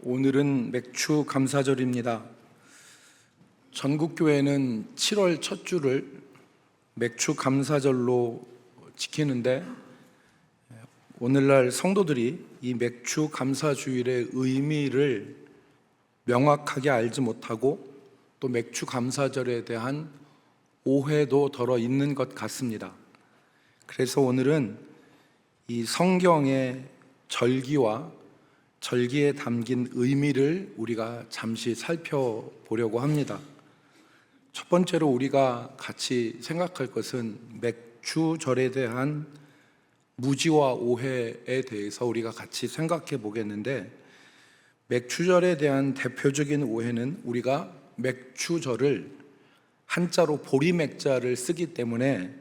오늘은 맥주 감사절입니다. 전국교회는 7월 첫 주를 맥주 감사절로 지키는데 오늘날 성도들이 이 맥주 감사주일의 의미를 명확하게 알지 못하고 또 맥주 감사절에 대한 오해도 덜어 있는 것 같습니다. 그래서 오늘은 이 성경의 절기와 절기에 담긴 의미를 우리가 잠시 살펴보려고 합니다. 첫 번째로 우리가 같이 생각할 것은 맥주절에 대한 무지와 오해에 대해서 우리가 같이 생각해 보겠는데, 맥주절에 대한 대표적인 오해는 우리가 맥주절을 한자로 보리맥자를 쓰기 때문에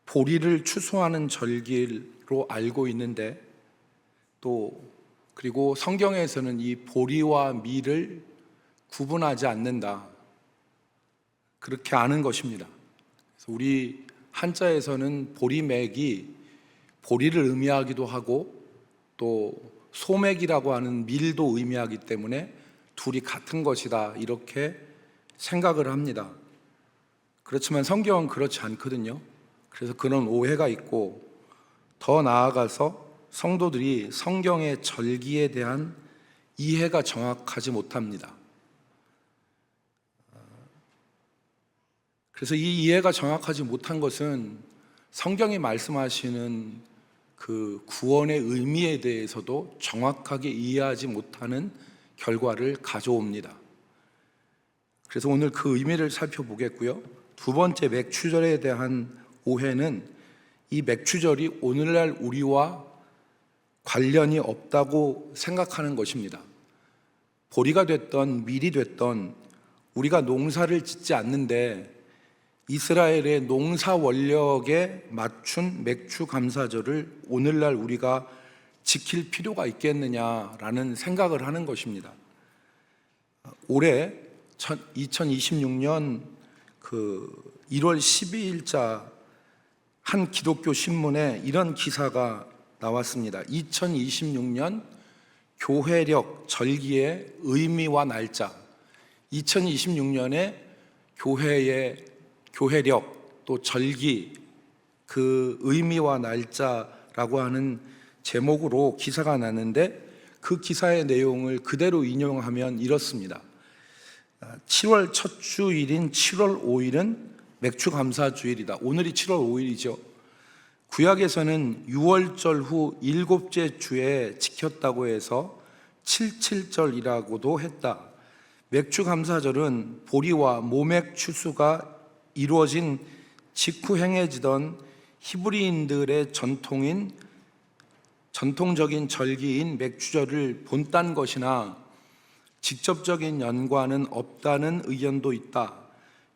보리를 추수하는 절기로 알고 있는데, 그리고 성경에서는 이 보리와 밀을 구분하지 않는다, 그렇게 아는 것입니다. 그래서 우리 한자에서는 보리맥이 보리를 의미하기도 하고 또 소맥이라고 하는 밀도 의미하기 때문에 둘이 같은 것이다, 이렇게 생각을 합니다. 그렇지만 성경은 그렇지 않거든요. 그래서 그런 오해가 있고, 더 나아가서 성도들이 성경의 절기에 대한 이해가 정확하지 못합니다. 그래서 이 이해가 정확하지 못한 것은 성경이 말씀하시는 그 구원의 의미에 대해서도 정확하게 이해하지 못하는 결과를 가져옵니다. 그래서 오늘 그 의미를 살펴보겠고요. 두 번째, 맥주절에 대한 오해는 이 맥주절이 오늘날 우리와 관련이 없다고 생각하는 것입니다. 보리가 됐던 밀이 됐던 우리가 농사를 짓지 않는데 이스라엘의 농사 원력에 맞춘 맥주 감사절을 오늘날 우리가 지킬 필요가 있겠느냐라는 생각을 하는 것입니다. 올해 2026년 1월 12일자 한 기독교 신문에 이런 기사가 나왔습니다. 2026년 교회력 절기의 의미와 날짜. 2026년에 교회의 교회력 또 절기, 그 의미와 날짜라고 하는 제목으로 기사가 났는데, 그 기사의 내용을 그대로 인용하면 이렇습니다. 7월 첫 주일인 7월 5일은 맥주 감사주일이다. 오늘이 7월 5일이죠. 구약에서는 6월절 후 일곱째 주에 지켰다고 해서 77절이라고도 했다. 맥주 감사절은 보리와 모맥 추수가 이루어진 직후 행해지던 히브리인들의 전통적인 절기인 맥주절을 본딴 것이나 직접적인 연관은 없다는 의견도 있다.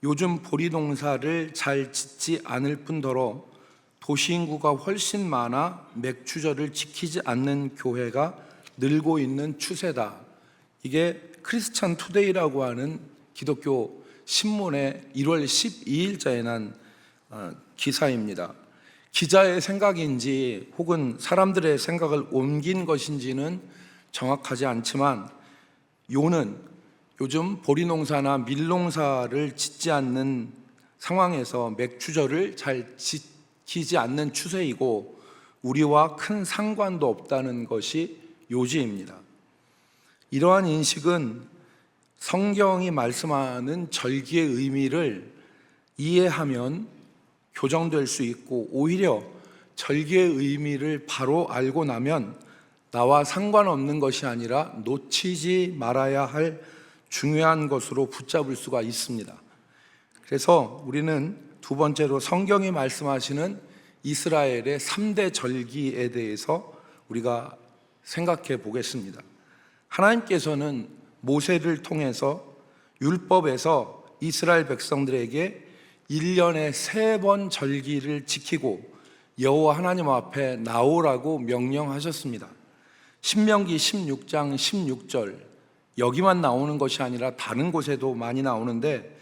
요즘 보리 농사를 잘 짓지 않을 뿐더러 도시 인구가 훨씬 많아 맥주절을 지키지 않는 교회가 늘고 있는 추세다. 이게 크리스찬 투데이라고 하는 기독교 신문의 1월 12일자에 난 기사입니다. 기자의 생각인지 혹은 사람들의 생각을 옮긴 것인지는 정확하지 않지만, 요즘 보리농사나 밀농사를 짓지 않는 상황에서 맥주절을 잘 지키지 않는 추세이고 우리와 큰 상관도 없다는 것이 요지입니다. 이러한 인식은 성경이 말씀하는 절기의 의미를 이해하면 교정될 수 있고, 오히려 절기의 의미를 바로 알고 나면 나와 상관없는 것이 아니라 놓치지 말아야 할 중요한 것으로 붙잡을 수가 있습니다. 그래서 우리는 두 번째로 성경이 말씀하시는 이스라엘의 3대 절기에 대해서 우리가 생각해 보겠습니다. 하나님께서는 모세를 통해서 율법에서 이스라엘 백성들에게 1년에 3번 절기를 지키고 여호와 하나님 앞에 나오라고 명령하셨습니다. 신명기 16장 16절, 여기만 나오는 것이 아니라 다른 곳에도 많이 나오는데,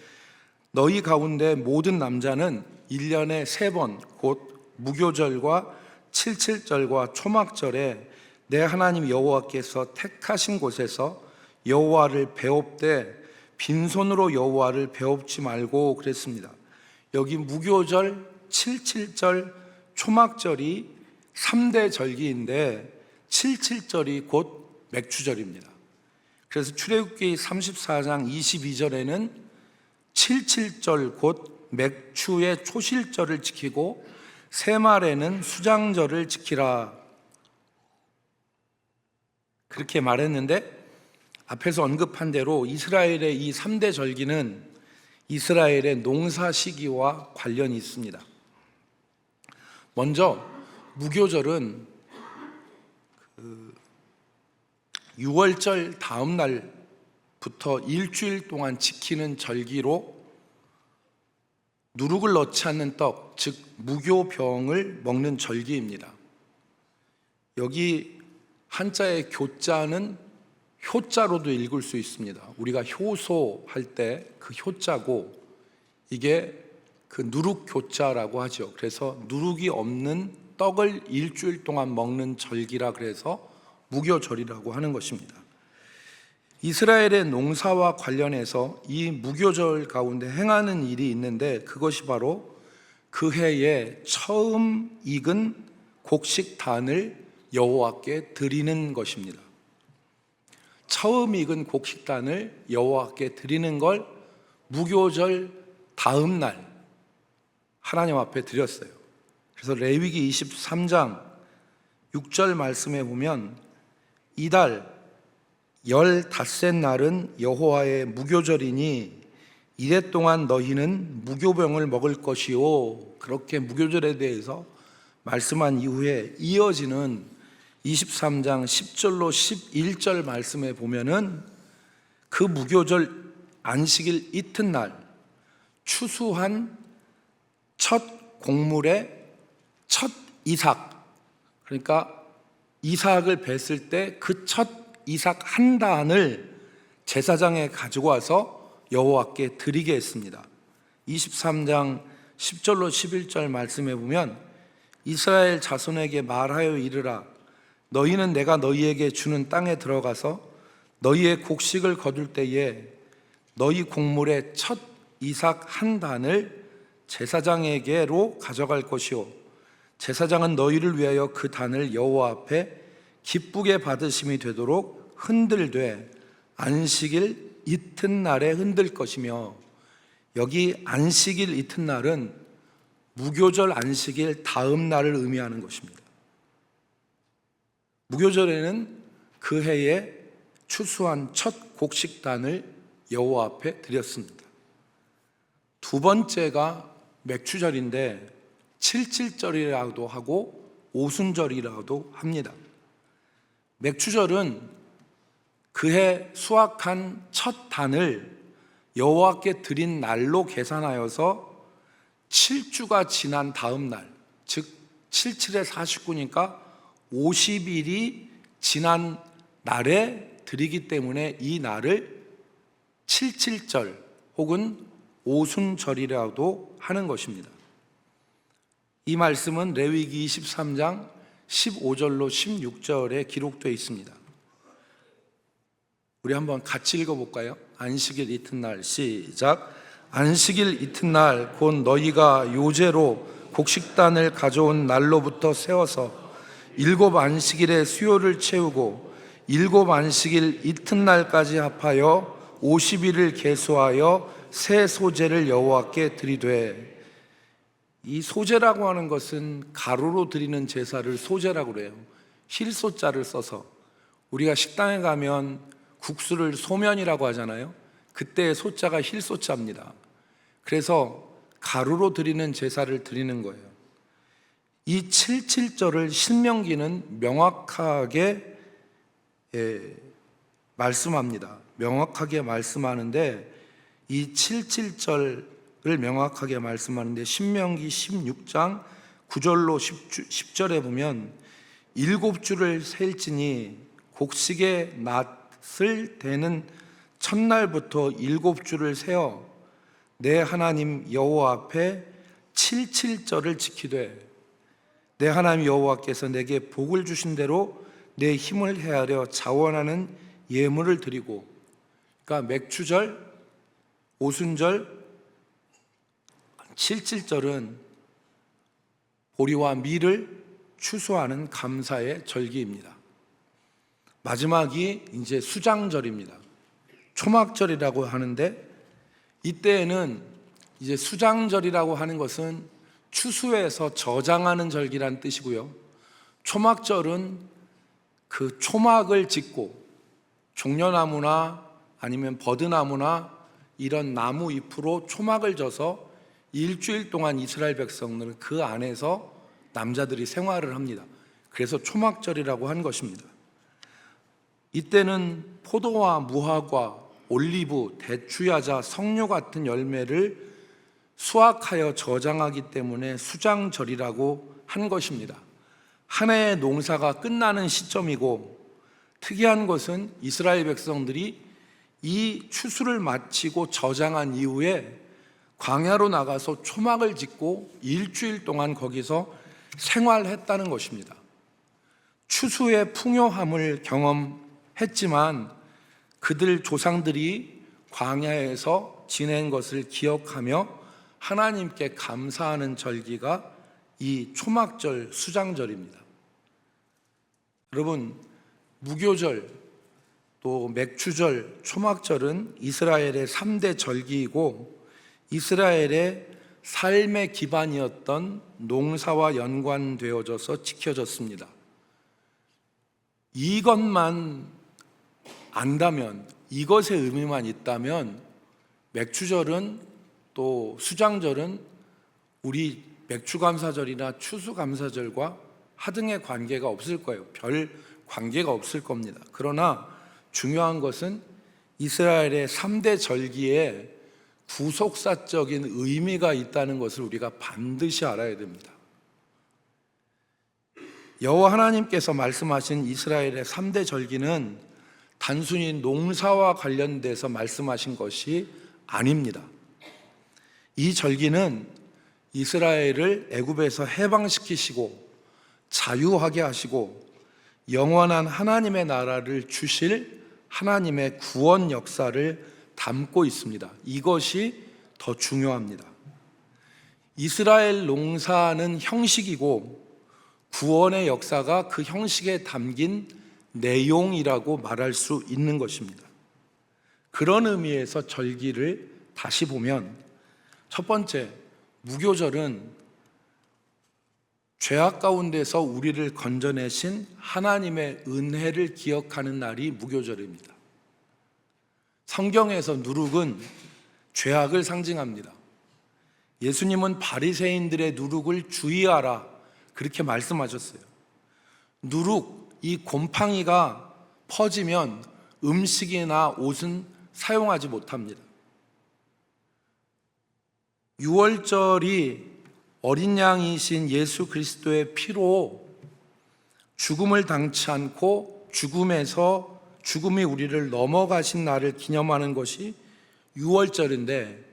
너희 가운데 모든 남자는 1년에 3번 곧 무교절과 칠칠절과 초막절에 내 하나님 여호와께서 택하신 곳에서 여호와를 배웁되 빈손으로 여호와를 배웁지 말고 그랬습니다. 여기 무교절, 77절, 초막절이 3대 절기인데 77절이 곧 맥추절입니다. 그래서 출애굽기 34장 22절에는 77절 곧 맥추의 초실절을 지키고 새말에는 수장절을 지키라 그렇게 말했는데, 앞에서 언급한 대로 이스라엘의 이 3대 절기는 이스라엘의 농사 시기와 관련이 있습니다. 먼저 무교절은 6월절 다음 날부터 일주일 동안 지키는 절기로 누룩을 넣지 않는 떡, 즉 무교병을 먹는 절기입니다. 여기 한자의 교자는 효자로도 읽을 수 있습니다. 우리가 효소 할 때 그 효자고, 이게 그 누룩 교자라고 하죠. 그래서 누룩이 없는 떡을 일주일 동안 먹는 절기라 그래서 무교절이라고 하는 것입니다. 이스라엘의 농사와 관련해서 이 무교절 가운데 행하는 일이 있는데, 그것이 바로 그 해에 처음 익은 곡식단을 여호와께 드리는 것입니다. 처음 익은 곡식단을 여호와께 드리는 걸 무교절 다음 날 하나님 앞에 드렸어요. 그래서 레위기 23장 6절 말씀에 보면 이달 15째 날은 여호와의 무교절이니 이래 동안 너희는 무교병을 먹을 것이요, 그렇게 무교절에 대해서 말씀한 이후에 이어지는 23장 10절로 11절 말씀에 보면은 그 무교절 안식일 이튿날 추수한 첫 곡물의 첫 이삭, 그러니까 이삭을 뱄을 때 그 첫 이삭 한 단을 제사장에 가지고 와서 여호와께 드리게 했습니다. 23장 10절로 11절 말씀에 보면 이스라엘 자손에게 말하여 이르라. 너희는 내가 너희에게 주는 땅에 들어가서 너희의 곡식을 거둘 때에 너희 곡물의 첫 이삭 한 단을 제사장에게로 가져갈 것이요, 제사장은 너희를 위하여 그 단을 여호와 앞에 기쁘게 받으심이 되도록 흔들되 안식일 이튿날에 흔들 것이며, 여기 안식일 이튿날은 무교절 안식일 다음 날을 의미하는 것입니다. 무교절에는 그 해에 추수한 첫 곡식단을 여호와 앞에 드렸습니다. 두 번째가 맥추절인데 77절이라고도 하고 오순절이라고도 합니다. 맥추절은 그해 수확한 첫 단을 여호와께 드린 날로 계산하여서 7주가 지난 다음 날, 즉 77에 49니까 50일이 지난 날에 드리기 때문에 이 날을 77절 혹은 오순절이라고도 하는 것입니다. 이 말씀은 레위기 23장 15절로 16절에 기록되어 있습니다. 우리 한번 같이 읽어볼까요? 안식일 이튿날 시작. 안식일 이튿날 곧 너희가 요제로 곡식단을 가져온 날로부터 세워서 7 안식일의 수요를 채우고 7 안식일 이튿날까지 합하여 50일을 계수하여 새 소제를 여호와께 드리되, 이 소제라고 하는 것은 가루로 드리는 제사를 소제라고 그래요. 힐소자를 써서, 우리가 식당에 가면 국수를 소면이라고 하잖아요. 그때 소자가 힐소자입니다. 그래서 가루로 드리는 제사를 드리는 거예요. 이 77절을 신명기는 명확하게 말씀합니다. 명확하게 말씀하는데, 이 77절을 명확하게 말씀하는데 신명기 16장 9절로 10절에 보면 7주를 셀지니 곡식의 낫을 대는 첫날부터 7주를 세어 내 하나님 여호와 앞에 77절을 지키되 내 하나님 여호와께서 내게 복을 주신 대로 내 힘을 헤아려 자원하는 예물을 드리고, 그러니까 맥추절, 오순절, 칠칠절은 보리와 밀을 추수하는 감사의 절기입니다. 마지막이 이제 수장절입니다. 초막절이라고 하는데, 이때에는 이제 수장절이라고 하는 것은 추수해서 저장하는 절기란 뜻이고요. 초막절은 그 초막을 짓고 종려나무나 아니면 버드나무나 이런 나무 잎으로 초막을 져서 일주일 동안 이스라엘 백성들은 그 안에서 남자들이 생활을 합니다. 그래서 초막절이라고 한 것입니다. 이때는 포도와 무화과, 올리브, 대추야자, 석류 같은 열매를 수확하여 저장하기 때문에 수장절이라고 한 것입니다. 한 해의 농사가 끝나는 시점이고, 특이한 것은 이스라엘 백성들이 이 추수를 마치고 저장한 이후에 광야로 나가서 초막을 짓고 일주일 동안 거기서 생활했다는 것입니다. 추수의 풍요함을 경험했지만 그들 조상들이 광야에서 지낸 것을 기억하며 하나님께 감사하는 절기가 이 초막절, 수장절입니다. 여러분, 무교절, 또 맥추절, 초막절은 이스라엘의 3대 절기이고 이스라엘의 삶의 기반이었던 농사와 연관되어져서 지켜졌습니다. 이것만 안다면, 이것의 의미만 있다면 맥추절은 또 수장절은 우리 맥추감사절이나 추수감사절과 하등의 관계가 없을 거예요. 별 관계가 없을 겁니다. 그러나 중요한 것은 이스라엘의 3대 절기에 구속사적인 의미가 있다는 것을 우리가 반드시 알아야 됩니다. 여호와 하나님께서 말씀하신 이스라엘의 3대 절기는 단순히 농사와 관련돼서 말씀하신 것이 아닙니다. 이 절기는 이스라엘을 애굽에서 해방시키시고 자유하게 하시고 영원한 하나님의 나라를 주실 하나님의 구원 역사를 담고 있습니다. 이것이 더 중요합니다. 이스라엘 농사는 형식이고 구원의 역사가 그 형식에 담긴 내용이라고 말할 수 있는 것입니다. 그런 의미에서 절기를 다시 보면, 첫 번째, 무교절은 죄악 가운데서 우리를 건져내신 하나님의 은혜를 기억하는 날이 무교절입니다. 성경에서 누룩은 죄악을 상징합니다. 예수님은 바리새인들의 누룩을 주의하라 그렇게 말씀하셨어요. 누룩, 이 곰팡이가 퍼지면 음식이나 옷은 사용하지 못합니다. 유월절이 어린 양이신 예수 그리스도의 피로 죽음을 당치 않고 죽음이 우리를 넘어가신 날을 기념하는 것이 유월절인데,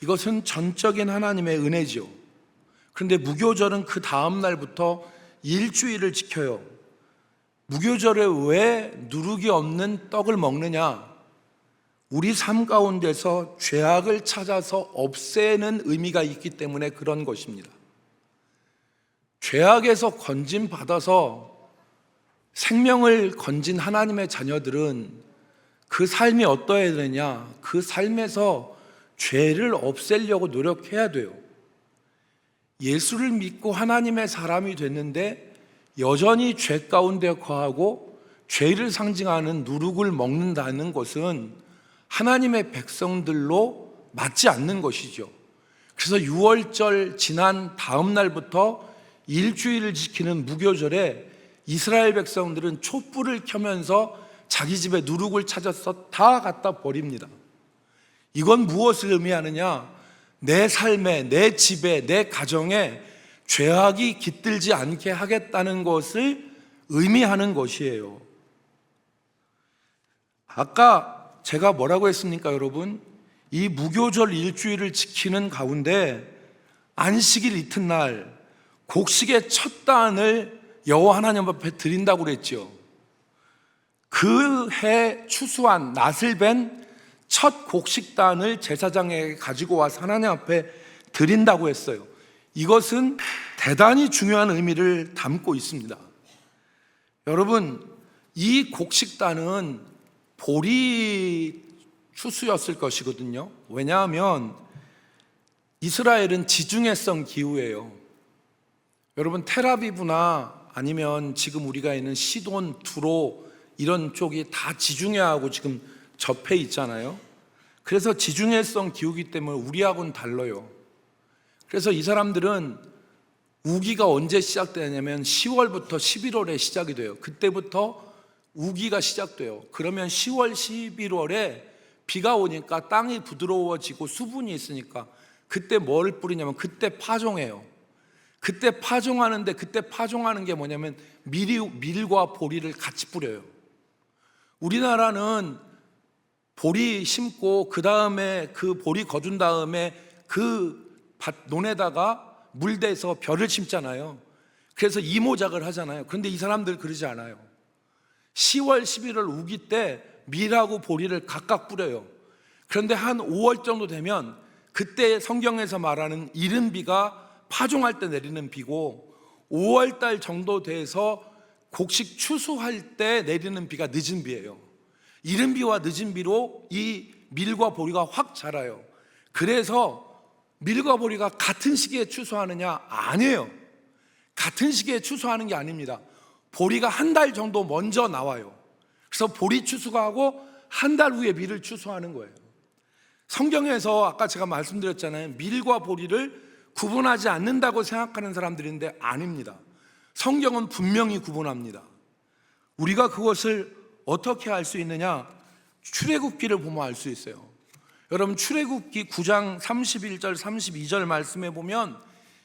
이것은 전적인 하나님의 은혜죠. 그런데 무교절은 그 다음 날부터 일주일을 지켜요. 무교절에 왜 누룩이 없는 떡을 먹느냐? 우리 삶 가운데서 죄악을 찾아서 없애는 의미가 있기 때문에 그런 것입니다. 죄악에서 건짐받아서 생명을 건진 하나님의 자녀들은 그 삶이 어떠해야 되냐? 그 삶에서 죄를 없애려고 노력해야 돼요. 예수를 믿고 하나님의 사람이 됐는데 여전히 죄 가운데 거하고 죄를 상징하는 누룩을 먹는다는 것은 하나님의 백성들로 맞지 않는 것이죠. 그래서 유월절 지난 다음 날부터 일주일을 지키는 무교절에 이스라엘 백성들은 촛불을 켜면서 자기 집에 누룩을 찾아서 다 갖다 버립니다. 이건 무엇을 의미하느냐? 내 삶에, 내 집에, 내 가정에 죄악이 깃들지 않게 하겠다는 것을 의미하는 것이에요. 아까 제가 뭐라고 했습니까, 여러분? 이 무교절 일주일을 지키는 가운데 안식일 이튿날 곡식의 첫 단을 여호와 하나님 앞에 드린다고 그랬죠. 그 해 추수한 낫을 벤 첫 곡식단을 제사장에게 가지고 와서 하나님 앞에 드린다고 했어요. 이것은 대단히 중요한 의미를 담고 있습니다. 여러분, 이 곡식단은 보리 추수였을 것이거든요. 왜냐하면 이스라엘은 지중해성 기후예요. 여러분, 텔아비브나 아니면 지금 우리가 있는 시돈, 두로 이런 쪽이 다 지중해하고 지금 접해 있잖아요. 그래서 지중해성 기후이기 때문에 우리하고는 달라요. 그래서 이 사람들은 우기가 언제 시작되냐면 10월부터 11월에 시작이 돼요. 그때부터 우기가 시작돼요. 그러면 10월, 11월에 비가 오니까 땅이 부드러워지고 수분이 있으니까 그때 뭘 뿌리냐면 그때 파종해요. 그때 파종하는데 그때 파종하는 게 뭐냐면 밀과 보리를 같이 뿌려요. 우리나라는 보리 심고 그 다음에 그 보리 거둔 다음에 그 밭 논에다가 물대서 벼를 심잖아요. 그래서 이모작을 하잖아요. 그런데 이 사람들 그러지 않아요. 10월, 11월 우기 때 밀하고 보리를 각각 뿌려요. 그런데 한 5월 정도 되면 그때 성경에서 말하는 이른 비가 파종할 때 내리는 비고 5월 달 정도 돼서 곡식 추수할 때 내리는 비가 늦은 비예요. 이른 비와 늦은 비로 이 밀과 보리가 확 자라요. 그래서 밀과 보리가 같은 시기에 추수하느냐? 아니에요. 같은 시기에 추수하는 게 아닙니다. 보리가 한 달 정도 먼저 나와요. 그래서 보리 추수가 하고 한 달 후에 밀을 추수하는 거예요. 성경에서 아까 제가 말씀드렸잖아요. 밀과 보리를 구분하지 않는다고 생각하는 사람들인데 아닙니다. 성경은 분명히 구분합니다. 우리가 그것을 어떻게 알 수 있느냐? 출애굽기를 보면 알 수 있어요. 여러분, 출애굽기 9장 31절 32절 말씀에 보면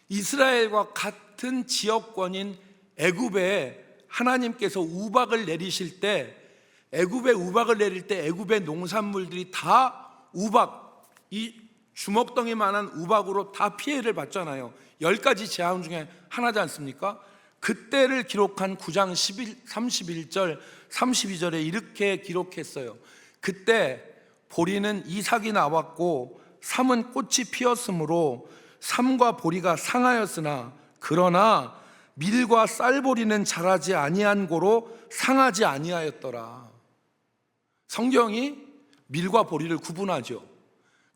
이스라엘과 같은 지역권인 애굽에 하나님께서 우박을 내리실 때, 애굽에 우박을 내릴 때 애굽의 농산물들이 다 우박, 이 주먹덩이만한 우박으로 다 피해를 받잖아요. 10가지 재앙 중에 하나지 않습니까? 그때를 기록한 9장 31절 32절에 이렇게 기록했어요. 그때 보리는 이삭이 나왔고 삼은 꽃이 피었으므로 삼과 보리가 상하였으나 그러나 밀과 쌀보리는 자라지 아니한 고로 상하지 아니하였더라. 성경이 밀과 보리를 구분하죠.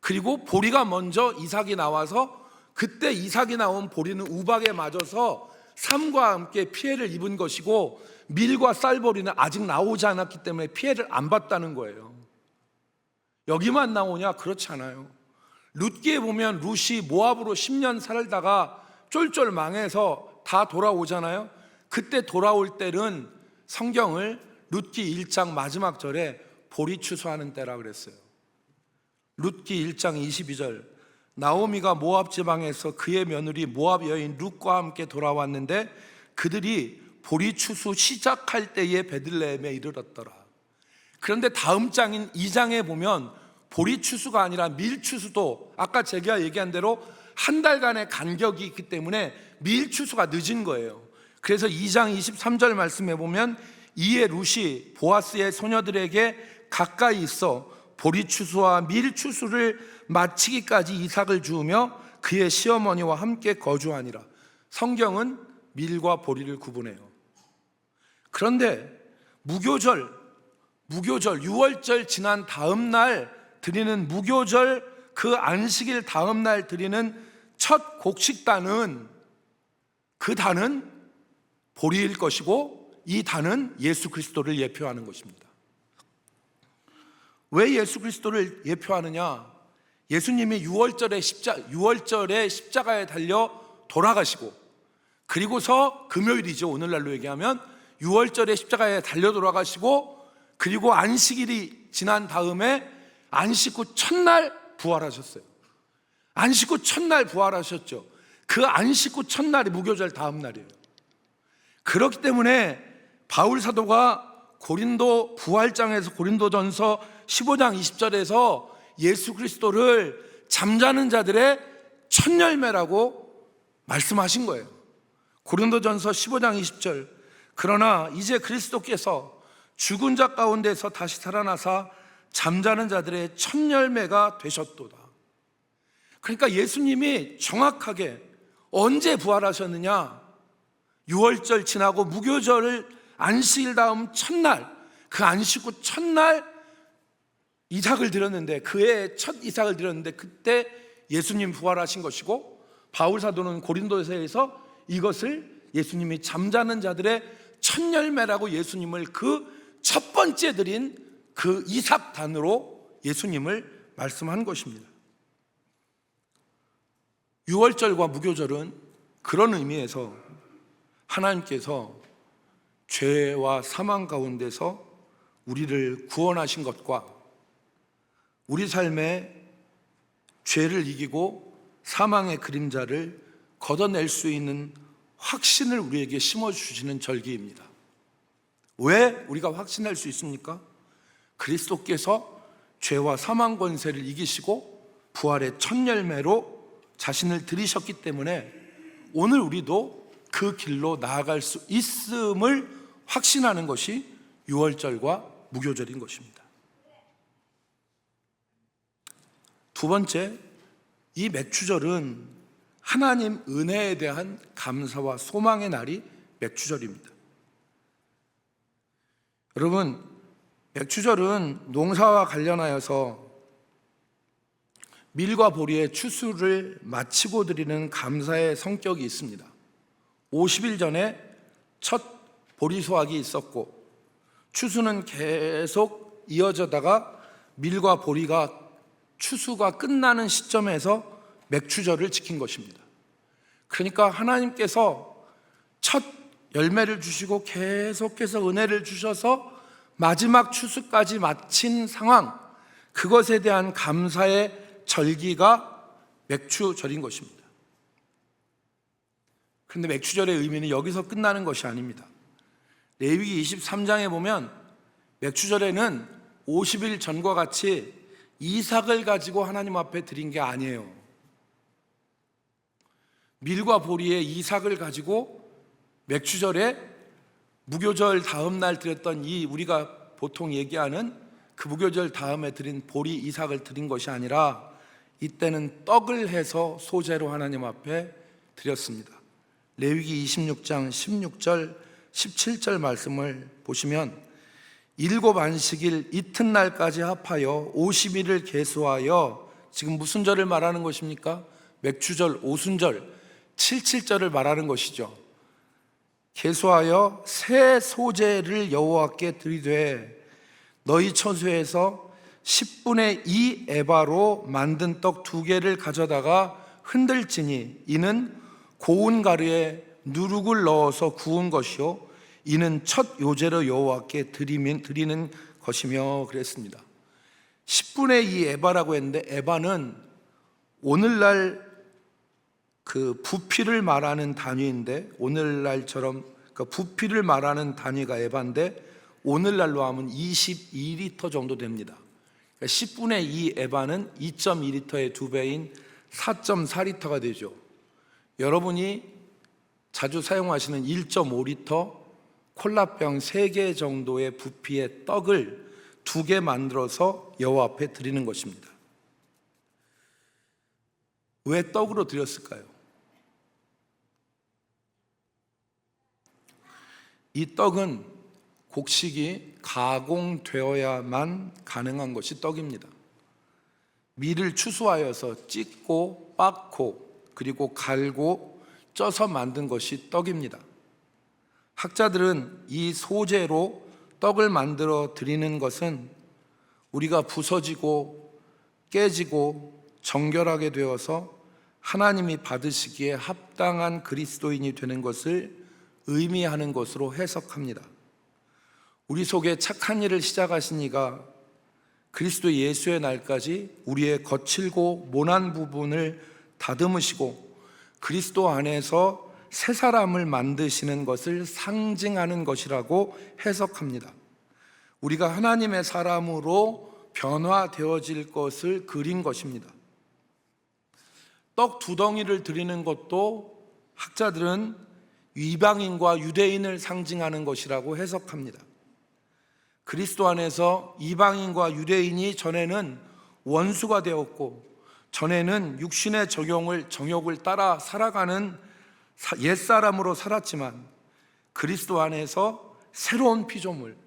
그리고 보리가 먼저 이삭이 나와서 그때 이삭이 나온 보리는 우박에 맞아서 삼과 함께 피해를 입은 것이고 밀과 쌀보리는 아직 나오지 않았기 때문에 피해를 안 봤다는 거예요. 여기만 나오냐? 그렇지 않아요. 룻기에 보면 룻이 모압으로 10년 살다가 쫄쫄 망해서 다 돌아오잖아요. 그때 돌아올 때는 성경을 룻기 1장 마지막 절에 보리 추수하는 때라 그랬어요. 룻기 1장 22절, 나오미가 모압 지방에서 그의 며느리 모압 여인 룻과 함께 돌아왔는데 그들이 보리 추수 시작할 때에 베들레헴에 이르렀더라. 그런데 다음 장인 2장에 보면 보리 추수가 아니라 밀 추수도 아까 제가 얘기한 대로 한 달간의 간격이 있기 때문에 밀 추수가 늦은 거예요. 그래서 2장 23절 말씀에 보면 이에 룻이 보아스의 소녀들에게 가까이 있어 보리 추수와 밀 추수를 마치기까지 이삭을 주우며 그의 시어머니와 함께 거주하니라. 성경은 밀과 보리를 구분해요. 그런데 무교절 6월절 지난 다음 날 드리는 무교절 그 안식일 다음 날 드리는 첫 곡식단은 그 단은 보리일 것이고 이 단은 예수 그리스도를 예표하는 것입니다. 왜 예수 그리스도를 예표하느냐? 예수님이 6월절에 십자가에 달려 돌아가시고 그리고서 금요일이죠. 오늘날로 얘기하면 6월절에 십자가에 달려 돌아가시고 그리고 안식일이 지난 다음에 안식 후 첫날 부활하셨어요. 안식 후 첫날 부활하셨죠. 그 안식 후 첫날이 무교절 다음 날이에요. 그렇기 때문에 바울 사도가 고린도 부활장에서 고린도전서 15장 20절에서 예수 그리스도를 잠자는 자들의 첫 열매라고 말씀하신 거예요. 고린도전서 15장 20절, 그러나 이제 그리스도께서 죽은 자 가운데서 다시 살아나사 잠자는 자들의 첫 열매가 되셨도다. 그러니까 예수님이 정확하게 언제 부활하셨느냐? 6월절 지나고 무교절을 안식일 다음 첫날, 그 안식 후 첫날 이삭을 드렸는데, 그의 첫 이삭을 드렸는데 그때 예수님 부활하신 것이고, 바울 사도는 고린도서에서 이것을 예수님이 잠자는 자들의 첫 열매라고 예수님을 그 첫 번째 드린 그 이삭단으로 예수님을 말씀한 것입니다. 6월절과 무교절은 그런 의미에서 하나님께서 죄와 사망 가운데서 우리를 구원하신 것과 우리 삶에 죄를 이기고 사망의 그림자를 걷어낼 수 있는 확신을 우리에게 심어주시는 절기입니다. 왜 우리가 확신할 수 있습니까? 그리스도께서 죄와 사망 권세를 이기시고 부활의 첫 열매로 자신을 들이셨기 때문에 오늘 우리도 그 길로 나아갈 수 있음을 확신하는 것이 6월절과 무교절인 것입니다. 두 번째, 이 맥추절은 하나님 은혜에 대한 감사와 소망의 날이 맥추절입니다. 여러분, 맥추절은 농사와 관련하여서 밀과 보리의 추수를 마치고 드리는 감사의 성격이 있습니다. 50일 전에 첫 보리 수확이 있었고 추수는 계속 이어져다가 밀과 보리가 추수가 끝나는 시점에서 맥추절을 지킨 것입니다. 그러니까 하나님께서 첫 열매를 주시고 계속해서 은혜를 주셔서 마지막 추수까지 마친 상황, 그것에 대한 감사의 절기가 맥추절인 것입니다. 그런데 맥추절의 의미는 여기서 끝나는 것이 아닙니다. 레위기 23장에 보면 맥추절에는 50일 전과 같이 이삭을 가지고 하나님 앞에 드린 게 아니에요. 밀과 보리의 이삭을 가지고 맥추절에 무교절 다음 날 드렸던 이 우리가 보통 얘기하는 그 무교절 다음에 드린 보리 이삭을 드린 것이 아니라 이때는 떡을 해서 소제로 하나님 앞에 드렸습니다. 레위기 26장 16절 17절 말씀을 보시면 일곱 안식일 이튿날까지 합하여 50일을 계수하여, 지금 무슨 절을 말하는 것입니까? 맥추절, 오순절, 77절을 말하는 것이죠. 계수하여 새 소제를 여호와께 드리되 너희 처소에서 10분의 2 에바로 만든 떡 2개를 가져다가 흔들지니 이는 고운 가루에 누룩을 넣어서 구운 것이요 이는 첫 요제로 여호와께 드리는 것이며 그랬습니다. 10분의 2 에바라고 했는데, 에바는 오늘날 그 부피를 말하는 단위인데, 오늘날처럼 그 부피를 말하는 단위가 에바인데 오늘날로 하면 22리터 정도 됩니다. 그러니까 10분의 2 에바는 2.2리터의 2배인 4.4리터가 되죠. 여러분이 자주 사용하시는 1.5리터 콜라병 3개 정도의 부피의 떡을 2개 만들어서 여호와 앞에 드리는 것입니다. 왜 떡으로 드렸을까요? 이 떡은 곡식이 가공되어야만 가능한 것이 떡입니다. 밀을 추수하여서 찢고 빻고 그리고 갈고 쪄서 만든 것이 떡입니다. 학자들은 이 소재로 떡을 만들어 드리는 것은 우리가 부서지고 깨지고 정결하게 되어서 하나님이 받으시기에 합당한 그리스도인이 되는 것을 의미하는 것으로 해석합니다. 우리 속에 착한 일을 시작하신 이가 그리스도 예수의 날까지 우리의 거칠고 모난 부분을 다듬으시고 그리스도 안에서 새 사람을 만드시는 것을 상징하는 것이라고 해석합니다. 우리가 하나님의 사람으로 변화되어질 것을 그린 것입니다. 떡 2덩이를 드리는 것도 학자들은 이방인과 유대인을 상징하는 것이라고 해석합니다. 그리스도 안에서 이방인과 유대인이 전에는 원수가 되었고, 전에는 육신의 정욕을 따라 살아가는 옛사람으로 살았지만, 그리스도 안에서 새로운 피조물,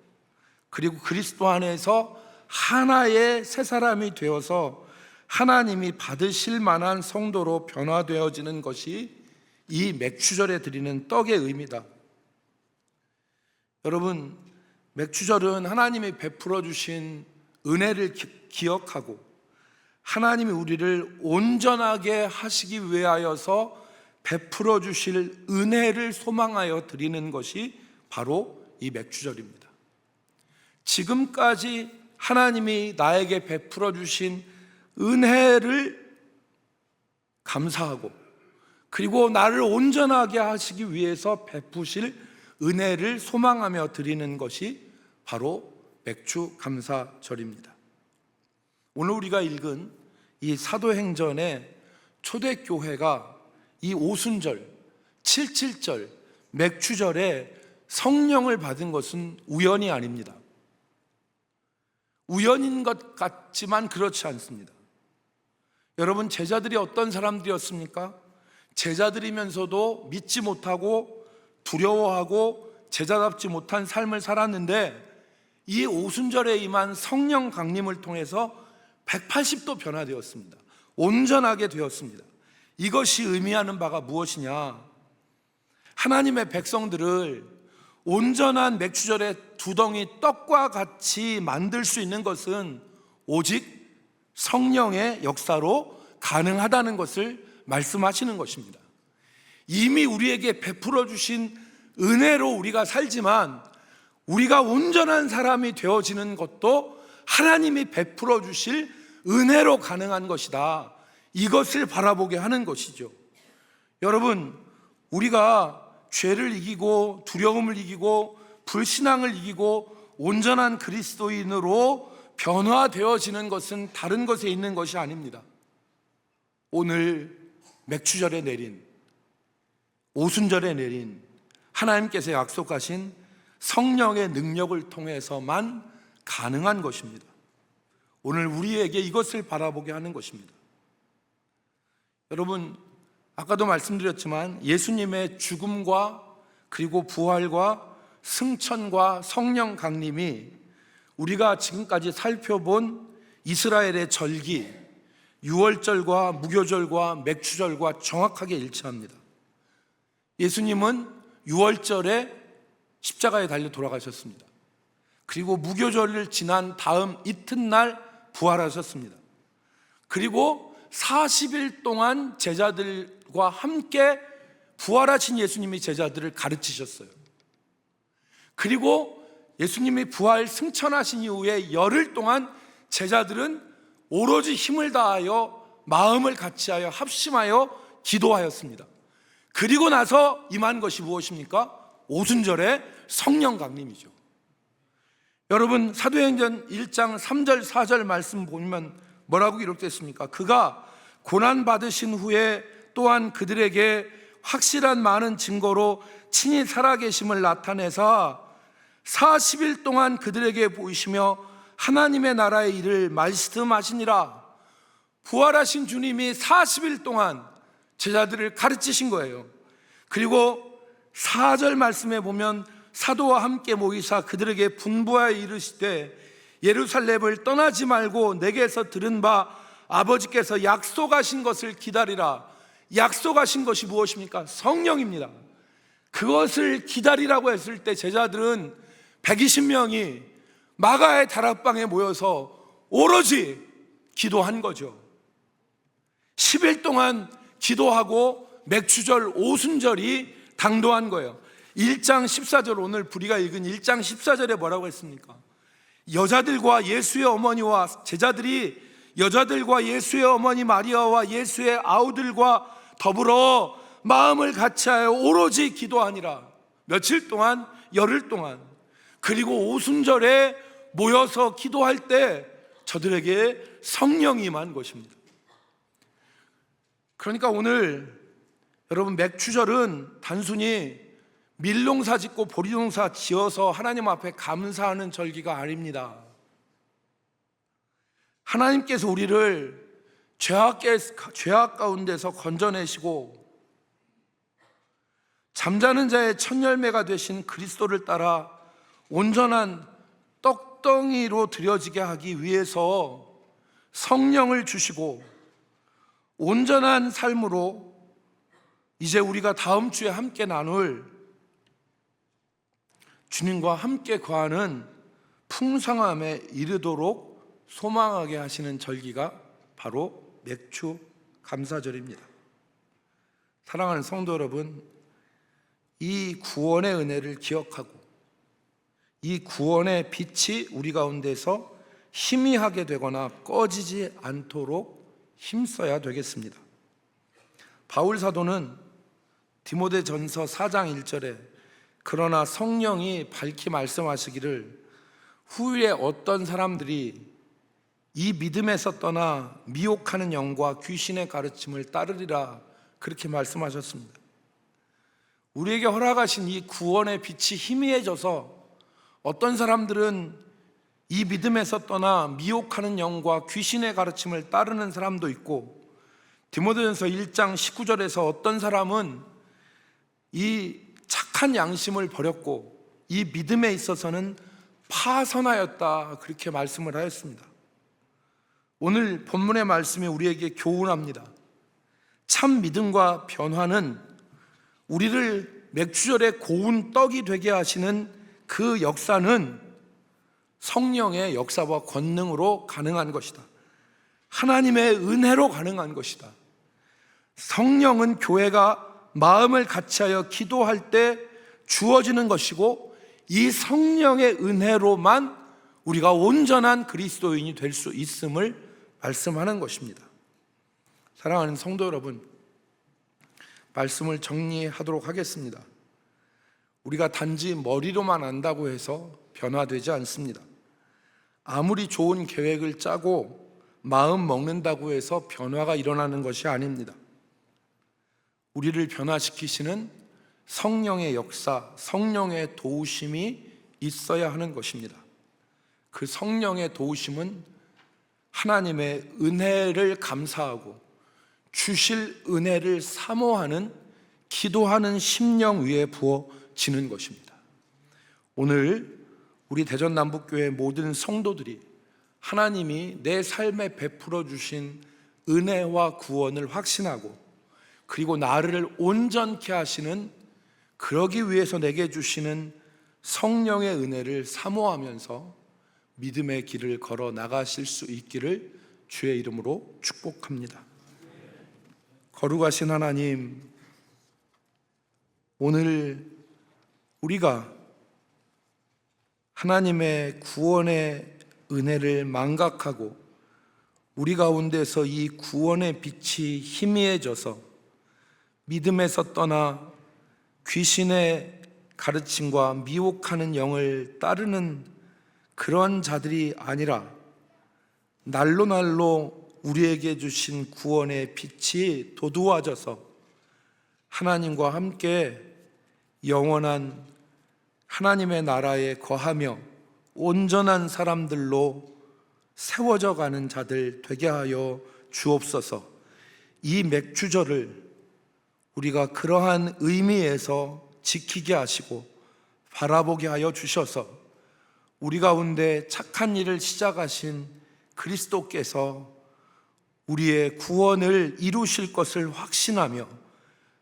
그리고 그리스도 안에서 하나의 새 사람이 되어서 하나님이 받으실 만한 성도로 변화되어지는 것이 이 맥추절에 드리는 떡의 의미다. 여러분, 맥추절은 하나님이 베풀어 주신 은혜를 기억하고 하나님이 우리를 온전하게 하시기 위하여서 베풀어 주실 은혜를 소망하여 드리는 것이 바로 이 맥추절입니다. 지금까지 하나님이 나에게 베풀어 주신 은혜를 감사하고, 그리고 나를 온전하게 하시기 위해서 베푸실 은혜를 소망하며 드리는 것이 바로 맥주 감사절입니다. 오늘 우리가 읽은 이 사도행전의 초대교회가 이 오순절, 77절, 맥추절에 성령을 받은 것은 우연이 아닙니다. 우연인 것 같지만 그렇지 않습니다. 여러분, 제자들이 어떤 사람들이었습니까? 제자들이면서도 믿지 못하고 두려워하고 제자답지 못한 삶을 살았는데, 이 오순절에 임한 성령 강림을 통해서 180도 변화되었습니다. 온전하게 되었습니다. 이것이 의미하는 바가 무엇이냐? 하나님의 백성들을 온전한 맥추절의 두 덩이 떡과 같이 만들 수 있는 것은 오직 성령의 역사로 가능하다는 것을 말씀하시는 것입니다. 이미 우리에게 베풀어 주신 은혜로 우리가 살지만, 우리가 온전한 사람이 되어지는 것도 하나님이 베풀어 주실 은혜로 가능한 것이다. 이것을 바라보게 하는 것이죠. 여러분, 우리가 죄를 이기고 두려움을 이기고 불신앙을 이기고 온전한 그리스도인으로 변화되어지는 것은 다른 것에 있는 것이 아닙니다. 오늘 맥추절에 내린, 오순절에 내린 하나님께서 약속하신 성령의 능력을 통해서만 가능한 것입니다. 오늘 우리에게 이것을 바라보게 하는 것입니다. 여러분, 아까도 말씀드렸지만 예수님의 죽음과 그리고 부활과 승천과 성령 강림이 우리가 지금까지 살펴본 이스라엘의 절기, 유월절과 무교절과 맥추절과 정확하게 일치합니다. 예수님은 유월절에 십자가에 달려 돌아가셨습니다. 그리고 무교절을 지난 다음 이튿날 부활하셨습니다. 그리고 40일 동안 제자들과 함께 부활하신 예수님이 제자들을 가르치셨어요. 그리고 예수님이 부활 승천하신 이후에 열흘 동안 제자들은 오로지 힘을 다하여 마음을 같이하여 합심하여 기도하였습니다. 그리고 나서 임한 것이 무엇입니까? 오순절의 성령 강림이죠. 여러분, 사도행전 1장 3절 4절 말씀 보면 뭐라고 기록됐습니까? 그가 고난받으신 후에 또한 그들에게 확실한 많은 증거로 친히 살아계심을 나타내사 40일 동안 그들에게 보이시며 하나님의 나라의 일을 말씀하시니라. 부활하신 주님이 40일 동안 제자들을 가르치신 거예요. 그리고 4절 말씀에 보면 사도와 함께 모이사 그들에게 분부하여 이르시되 예루살렘을 떠나지 말고 내게서 들은 바 아버지께서 약속하신 것을 기다리라. 약속하신 것이 무엇입니까? 성령입니다. 그것을 기다리라고 했을 때 제자들은 120명이 마가의 다락방에 모여서 오로지 기도한 거죠. 10일 동안 기도하고 맥추절 오순절이 당도한 거예요. 1장 14절, 오늘 우리가 읽은 1장 14절에 뭐라고 했습니까? 여자들과 예수의 어머니와 제자들이 여자들과 예수의 어머니 마리아와 예수의 아우들과 더불어 마음을 같이하여 오로지 기도하니라. 며칠 동안? 열흘 동안. 그리고 오순절에 모여서 기도할 때 저들에게 성령이 임한 것입니다. 그러니까 오늘 여러분, 맥추절은 단순히 밀농사 짓고 보리농사 지어서 하나님 앞에 감사하는 절기가 아닙니다. 하나님께서 우리를 죄악 가운데서 건져내시고 잠자는 자의 첫 열매가 되신 그리스도를 따라 온전한 떡덩이로 드려지게 하기 위해서 성령을 주시고 온전한 삶으로 이제 우리가 다음 주에 함께 나눌 주님과 함께 거하는 풍성함에 이르도록 소망하게 하시는 절기가 바로 맥주 감사절입니다. 사랑하는 성도 여러분, 이 구원의 은혜를 기억하고 이 구원의 빛이 우리 가운데서 희미하게 되거나 꺼지지 않도록 힘써야 되겠습니다. 바울 사도는 디모데전서 4장 1절에 그러나 성령이 밝히 말씀하시기를 후에 어떤 사람들이 이 믿음에서 떠나 미혹하는 영과 귀신의 가르침을 따르리라, 그렇게 말씀하셨습니다. 우리에게 허락하신 이 구원의 빛이 희미해져서 어떤 사람들은 이 믿음에서 떠나 미혹하는 영과 귀신의 가르침을 따르는 사람도 있고, 디모데전서 1장 19절에서 어떤 사람은 이 착한 양심을 버렸고 이 믿음에 있어서는 파선하였다, 그렇게 말씀을 하였습니다. 오늘 본문의 말씀이 우리에게 교훈합니다. 참 믿음과 변화는 우리를 맥주절의 고운 떡이 되게 하시는 그 역사는 성령의 역사와 권능으로 가능한 것이다. 하나님의 은혜로 가능한 것이다. 성령은 교회가 마음을 같이하여 기도할 때 주어지는 것이고, 이 성령의 은혜로만 우리가 온전한 그리스도인이 될 수 있음을 말씀하는 것입니다. 사랑하는 성도 여러분, 말씀을 정리하도록 하겠습니다. 우리가 단지 머리로만 안다고 해서 변화되지 않습니다. 아무리 좋은 계획을 짜고 마음 먹는다고 해서 변화가 일어나는 것이 아닙니다. 우리를 변화시키시는 성령의 역사, 성령의 도우심이 있어야 하는 것입니다. 그 성령의 도우심은 하나님의 은혜를 감사하고 주실 은혜를 사모하는 기도하는 심령 위에 부어지는 것입니다. 오늘 우리 대전남북교회 모든 성도들이 하나님이 내 삶에 베풀어 주신 은혜와 구원을 확신하고, 그리고 나를 온전케 하시는, 그러기 위해서 내게 주시는 성령의 은혜를 사모하면서 믿음의 길을 걸어 나가실 수 있기를 주의 이름으로 축복합니다. 거룩하신 하나님, 오늘 우리가 하나님의 구원의 은혜를 망각하고 우리 가운데서 이 구원의 빛이 희미해져서 믿음에서 떠나 귀신의 가르침과 미혹하는 영을 따르는 그런 자들이 아니라 날로 날로 우리에게 주신 구원의 빛이 돋우어져서 하나님과 함께 영원한 하나님의 나라에 거하며 온전한 사람들로 세워져 가는 자들 되게 하여 주옵소서. 이 맥주절을 우리가 그러한 의미에서 지키게 하시고 바라보게 하여 주셔서 우리 가운데 착한 일을 시작하신 그리스도께서 우리의 구원을 이루실 것을 확신하며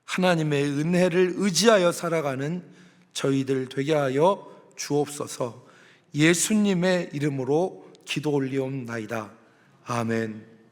하나님의 은혜를 의지하여 살아가는 저희들 되게 하여 주옵소서. 예수님의 이름으로 기도 올리옵나이다. 아멘.